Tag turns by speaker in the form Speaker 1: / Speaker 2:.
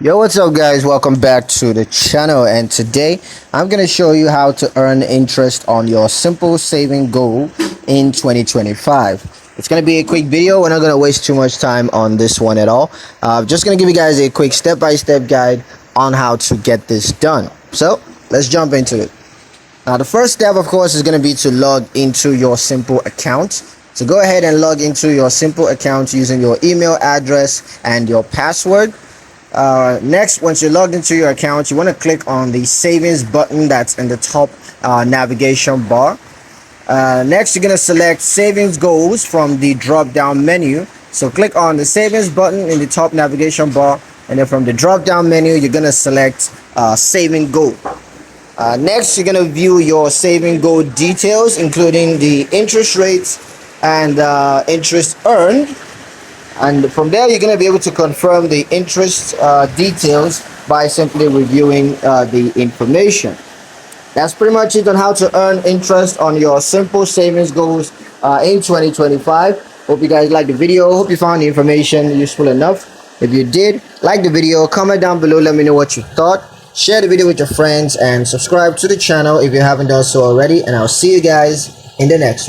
Speaker 1: Yo, what's up guys? Welcome back to the channel, and today I'm going to show you how to earn interest on your simple saving goal in 2025. It's going to be a quick video. We're not going to waste too much time on this one at all. Just going to give you guys a quick step-by-step guide on how to get this done. So let's jump into it. Now the first step, of course, is going to be to log into your simple account. So go ahead and log into your simple account using your email address and your password. Next, once you're logged into your account, you want to click on the savings button that's in the top navigation bar. Next, you're going to select savings goals from the drop down menu. So click on the savings button in the top navigation bar, and then from the drop down menu you're going to select saving goal. Next, you're going to view your saving goal details, including the interest rates and interest earned. And from there you're going to be able to confirm the interest details by simply reviewing the information. That's pretty much it on how to earn interest on your simple savings goals in 2025. Hope you guys liked the video. Hope you found the information useful enough. If you did, like the video, comment down below, let me know what you thought. Share the video with your friends and subscribe to the channel if you haven't done so already, and I'll see you guys in the next one.